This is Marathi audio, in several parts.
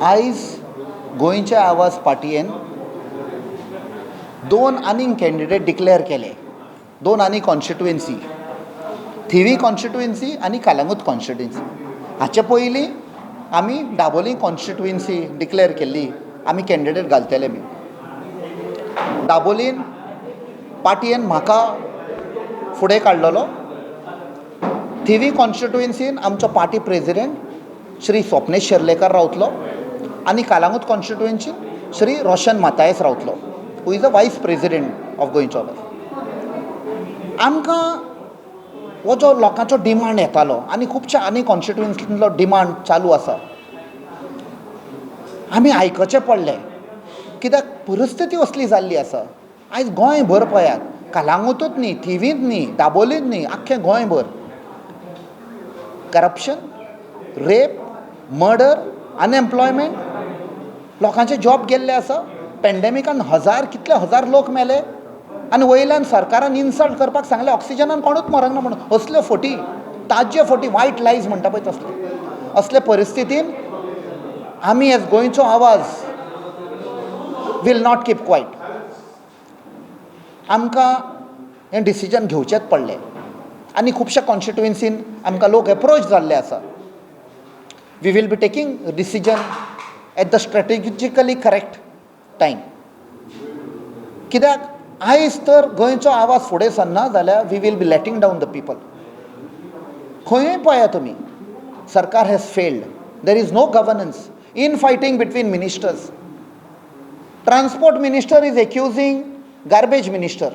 आयज गोंयच्या आवाज पार्टयेन दोन आनीक कॅन्डिडेट डिक्लेअर केले. दोन आनी कॉन्स्टिट्युएन्सी, थिवी कॉन्स्टिट्युएन्सी आनी कलंगूट कॉन्स्टिट्युएन्सी. हाचे पयलीं आमी दाबोलीं कॉन्स्टिट्युएन्सी डिक्लेअर केल्ली, आमी कॅन्डिडेट घालतले बी. दाबोलीन पार्टयेन म्हाका फुडें काडलेलो. थिवी कॉन्स्टिट्युएन्सीन आमचो पार्टी प्रेजिडेंट श्री स्वप्नेश शेर्लेकर रावतलो आनी कलंगूट कॉन्स्टिट्युएन्सीन श्री रोशन मातायस रावतलो, हू इज द वायस प्रेजिडेंट ऑफ गोंयचो आवाज. आमकां हो जो लोकांचो डिमांड येतालो आनी खुबशा आनी कॉन्स्टिट्युएन्सींतलो डिमांड चालू आसा, आमी आयकचें पडलें. कित्याक परिस्थिती असली जाल्ली आसा. आयज गोंयभर पळयात, कलंगूटूच न्ही, थिवींत न्ही, दाबोलींत न्ही, आख्खें गोंयभर करप्शन, रेप, मर्डर, अनएम्प्लॉयमेंट, लोकांचे जॉब गेल्ले आसा. पॅन्डेमिकान कितले हजार लोक मेले आनी वयल्यान सरकारान इन्सल्ट करपाक सांगले ऑक्सिजनान कोणूच मरना म्हणून. असल्यो फोटी, ताज्यो फोटी, वायट लायज म्हणटा पळय तसले. असले परिस्थितीन आमी एज गोंयचो आवाज वील नॉट कीप क्वायट. आमकां हें डिसिजन घेवचेंच पडलें आनी खुबशा कॉन्स्टिट्युएन्सीन आमकां लोक एप्रोच जाल्ले आसा. We will be taking decision at the strategically correct time. कित्याक आयज तर गोंयचो आवाज फुडें सरना जाल्यार we will be letting down the people. खंयूय पळया तुमी, सरकार has failed. There is no governance, in fighting between ministers. Transport minister is accusing garbage minister,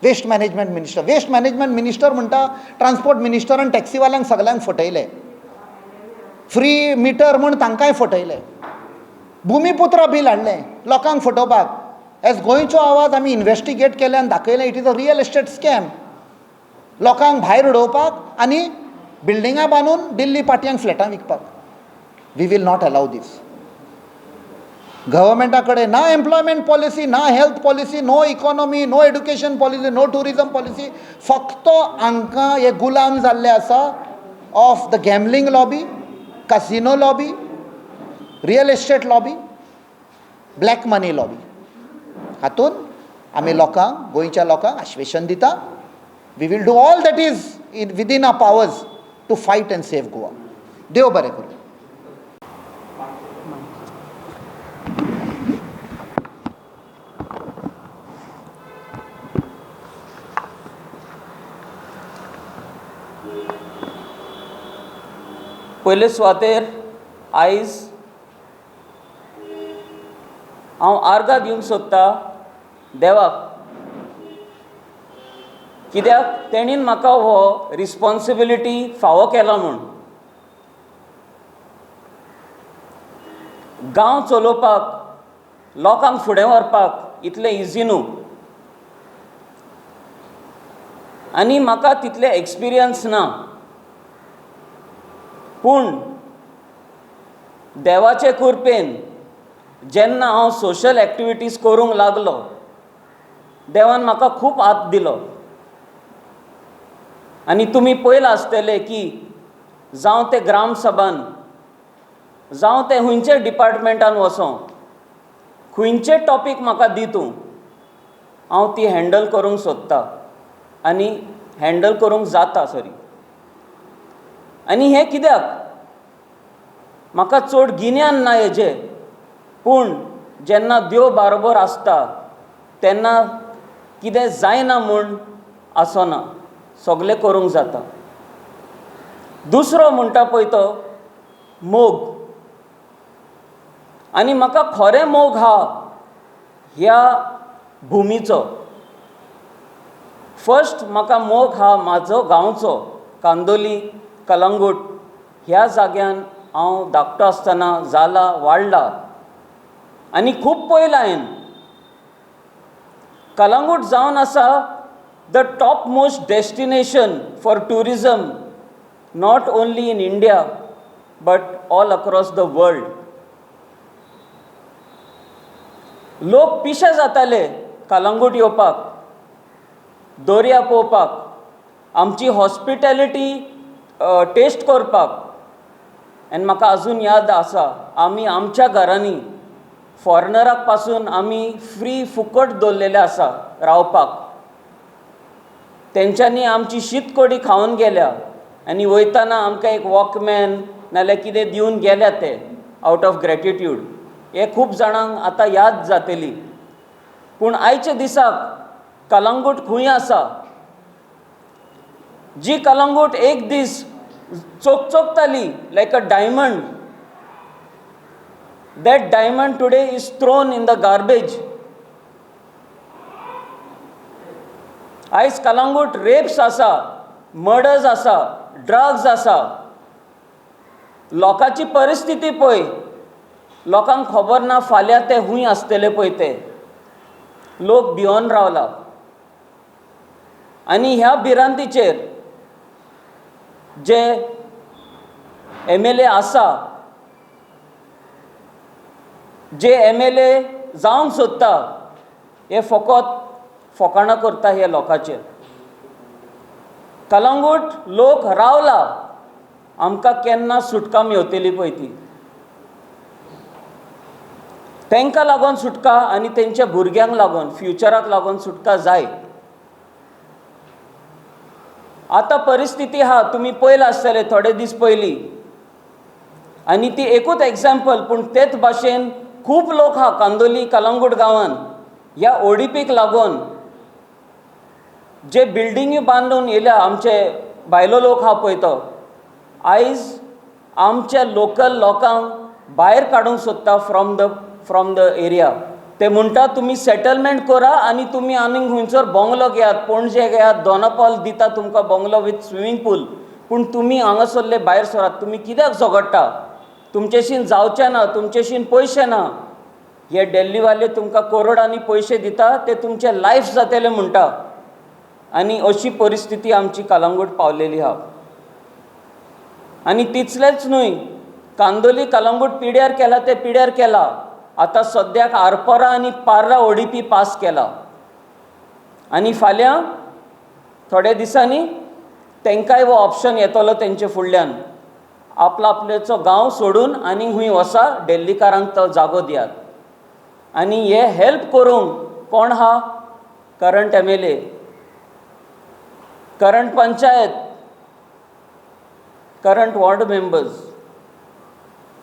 waste management minister. Waste management minister म्हणटा ट्रान्सपोर्ट मिनिस्टरान टॅक्सीवाल्यांक सगळ्यांक फटयले. फ्री मिटर म्हूण तांकांय फटयले. भुमिपुत्रा बील हाडलें लोकांक फटोवपाक. एज गोंयचो आवाज आमी इन्व्हेस्टिगेट केलें आनी दाखयलें it is a real estate scam. लोकांक भायर उडोवपाक आनी बिल्डिंगां बांदून दिल्ली पाटयांक फ्लॅटां विकपाक. We will not allow this. गव्हर्मेंटा कडेन ना एम्प्लॉयमेंट पॉलिसी, ना health policy, no economy, no education policy, no tourism policy. फक्त हांकां हे गुलाम जाल्ले आसा of the gambling lobby, casino lobby, real estate lobby, black money lobby. हातून आमी लोकांक, गोंयच्या लोकांक आश्वेशन दिता. We will do all that is within our powers to fight and save Goa. देव बरें करूं. पयले सुवातेर आयज हांव आर्गां दिवंक सोदतां देवाक, कित्याक तेणीन म्हाका हो रिस्पॉन्सिबिलिटी फावो केला म्हूण. गांव चलोवपाक, लोकांक फुडें व्हरपाक इतलें इजी न्हू आनी म्हाका तितलें एक्सपिरियन्स ना. पूण देवाचे कृपेन जेन्ना हांव सोशल एक्टिविटीज करूंक लागलो, देवान म्हाका खूब हात दिलो. आनी तुमी पळयलां आसतलें की जावं ते ग्राम सभान, जावं ते खंयचे डिपार्टमेंटान वचों, खंयचे टॉपीक म्हाका दी तूं, हांव ती हँडल करूंक सोदतां आनी हँडल करूंक जाता सरी. आनी हें कित्याक? म्हाका चड गिन्यान ना हेजें, पूण जेन्ना देव बरोबर आसता तेन्ना कितें जायना म्हूण आसना, सगळें करूंक जाता. दुसरो म्हणटा पळय तो मोग. आनी म्हाका खरें मोग हा ह्या भुमीचो. फर्स्ट म्हाका मोग हा म्हाजो गांवचो, कांदोली, कलंगूट ह्या जाग्यान हांव धाकटो आसतना जाला, वाडला आनी खूब पळयलां हांवें. कलंगूट जावन आसा the top most destination for tourism, not only in India but all across the world. लोक पिशे जाताले कलंगूट येवपाक, दर्या पळोवपाक, आमची हॉस्पिटॅलिटी टेस्ट करपाक. आनी म्हाका अजून याद आसा आमी आमच्या घरांनी फॉरेनराक पासून आमी फ्री फुकट दवरलेले आसा रावपाक. तेंच्यांनी आमची शीत कडी खावन गेल्या आनी वयतना आमकां एक वॉकमॅन नाल्यार कितें दिवन गेल्या ते आउट ऑफ ग्रॅटिट्यूड. हे खूब जाणांक आतां याद जातली. पूण आयच्या दिसाक कलंगूट खंय आसा, जी कलंगूट एक दीस चकचकताली like a diamond, that diamond today is thrown in the garbage. आयज कलंगूट रेप्स आसा, मर्डर्स आसा, ड्रग्स आसा. लोकांची परिस्थिती पळय, लोकांक खबर ना फाल्यां ते हूंय आसतले पळय ते. लोक भिवून रावला. आनी ह्या भिरांतीचेर जे MLA आसा, जे MLA जावंक सोदता, हे फकत फकाणां करता हे लोकांचेर. कलंगूट लोक रावला, आमकां केन्ना सुटका मेवतली पळय ती. तांकां लागून सुटका आनी तेंच्या भुरग्यांक लागून, फ्युचराक लागून सुटका जाय. आतां परिस्थिती आहा, तुमी पळयला आसतले थोडे दीस पयलीं, आनी ती एकूच एग्जाम्पल, पूण तेच भाशेन खूब लोक आहा कांदोली कलंगूट गांवांत ह्या ODPक लागून जे बिल्डिंगी बांदून येयल्या. आमचे भायलो लोक आहा पळय तो आयज आमच्या लोकल लोकांक भायर काडूंक सोदता फ्रॉम द एरिया. ते म्हणटा तुमी सेटलमेंट करा आनी तुमी आनीक खंयसर बंगलो घेयात, पणजे घेयात, दोनापावल दिता तुमकां बंगलो विथ स्विमींग पूल, पूण तुमी हांगासरले भायर सरात. तुमी कित्याक झगडटा? तुमचेशीन जावचें ना, तुमचेशीन पयशे ना. हे दिल्लीवाले तुमकां करोडांनी पयशे दिता, ते तुमचें लायफ जातलें म्हणटा. आनी अशी परिस्थिती आमची कलंगूट पावलेली आहा. आनी तितलेंच न्हय, कांदोली कलंगूट पिड्यार केला ते पिड्यार केला. आतां सद्याक आरपोरा आनी पार्रा ODP पास केला. आनी फाल्यां थोड्या दिसांनी तांकांय वो ऑप्शन येतलो तेंचे फुडल्यान, आपलेचो गांव सोडून आनी खंय वसा, दिल्लीकारांक तो जागो दियात. आनी हे हेल्प करूंक कोण आहा? Current MLA, current panchayat, current ward members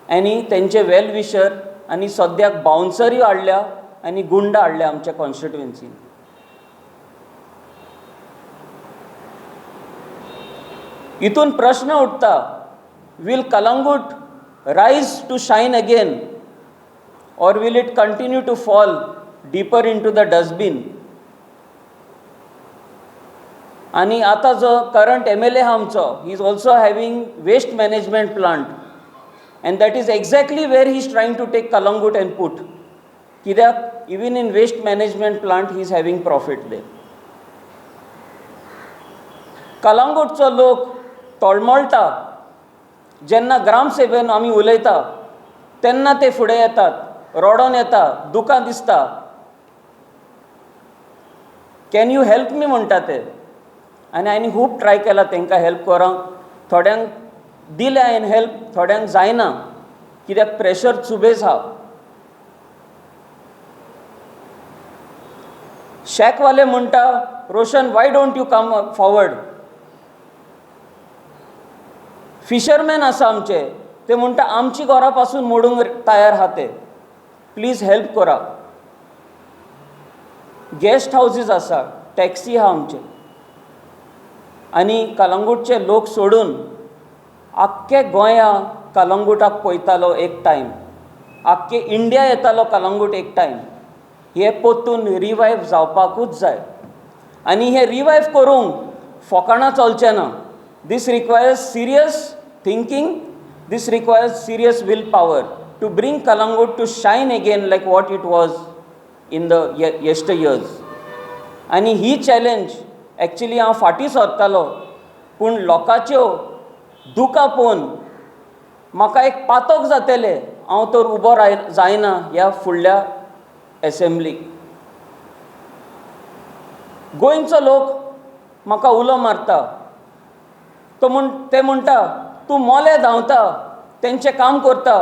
आनी तेंचे वेल विशर. आनी सद्याक बाउन्सरूय हाडल्या आनी गुंड हाडल्या आमच्या कॉन्स्टिट्युएन्सीन. हितून प्रश्न उठता, will Calangute rise to shine again और will it continue to fall deeper into the dustbin? आनी आतां जो करंट MLA आहा आमचो, he is also having waste management plant, and that is exactly where he is trying to take Kalangut and put. Kidak, even in waste management plant he is having profit there. Kalangutcho लोक तळमळटा. जेन्ना ग्रामसभेन आमी उलयता तेन्ना ते फुडें येतात, रोडोन येता, दुकां दिसता, कॅन यू हेल्प मी म्हणटा ते. आनी हांवें खूब ट्राय केला तांकां हेल्प करूंक. थोड्यांक दिलें हांवें हेल्प, थोड्यांक जायना, कित्याक प्रेशर चुबेज आहा. शॅकवाले म्हणटा, Roshan why don't you come forward? Fisherman आसा आमचे, ते म्हणटा आमची घरा पासून मोडूंक तयार आहा ते, प्लीज हेल्प करा. गेस्ट हावजीस आसा, टॅक्सी आहा आमचे. आनी कलंगूटचे लोक सोडून आख्खे गोंया कलंगूटाक पळयतालो एक टायम, आख्खे इंडिया येतालो कलंगूट एक टायम. हे पोतून रिवायव जावपाकूच जाय. आनी हे रिवायव करूंक फकाणां चलचें ना. This requires serious thinking, this requires serious will power to bring Calangute to shine again like what it was in the yesteryears. आनी ही चॅलेंज एक्चुली हांव फाटीं सरतालो, पूण लोकांच्यो दुकां पळोवन म्हाका एक पातोक जातलें, हांव तर उबो जायना ह्या फुडल्या एसेंब्लीक. गोंयचो लोक म्हाका उलो मारता, ते म्हणटा तूं मोले धांवता, तेंचें काम करता,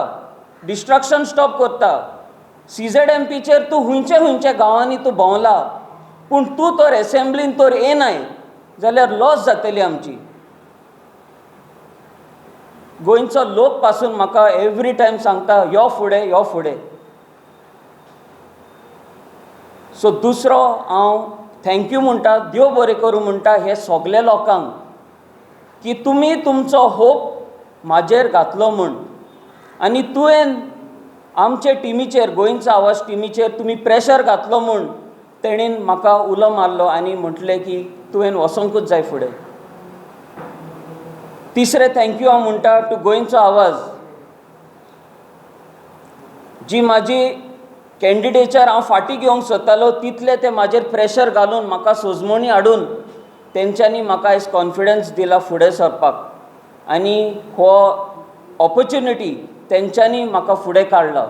डिस्ट्रक्शन स्टॉप करता. CZMPचेर तूं हुंयचे गांवांनी तूं भोंवला, पूण तूं तर एसेंब्लीन तर येनाय जाल्यार लॉस जातली आमची. गोंयचो लोक पासून म्हाका एवरी टायम सांगता यो फुडें यो फुडें. सो दुसरो हांव थँक्यू म्हणटा, देव बरें करूं म्हणटा हे सगल्या लोकांक की तुमी तुमचो होप म्हाजेर घातलो म्हूण, आनी तुवें आमचे टिमीचेर, गोंयचो आवाज टिमीचेर तुमी प्रेशर घातलो म्हूण तेणीन म्हाका उलो मारलो आनी म्हटलें की तुवें वसोंकूच जाय फुडें. तिसरें थँक्यू हांव म्हणटा टू गोंयचो आवाज. जी म्हाजी कॅन्डिडेचर हांव फाटीं घेवंक सोदतालो तितले ते म्हाजेर प्रेशर घालून म्हाका सोजमणी हाडून तेंच्यांनी म्हाका आयज कॉन्फिडन्स दिला फुडें सरपाक, आनी हो ऑपॉर्च्युनिटी तेंच्यांनी म्हाका फुडें काडला.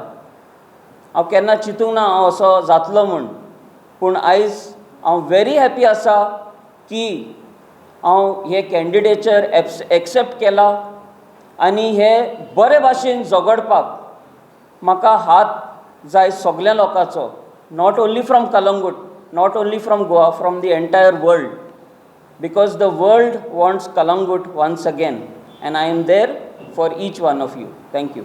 हांव केन्ना चिंतूंक ना हांव असो जातलो म्हूण, पूण आयज हांव व्हेरी हॅपी आसा की हांव हे कॅन्डिडेचर एक्सेप्ट केला आनी हे बरे भाशेन झगडपाक म्हाका हात जाय सगल्या लोकांचो, not only from Calangute, not only from Goa, from the entire world, because the world wants Calangute once again, and I am there for each one of you. Thank you.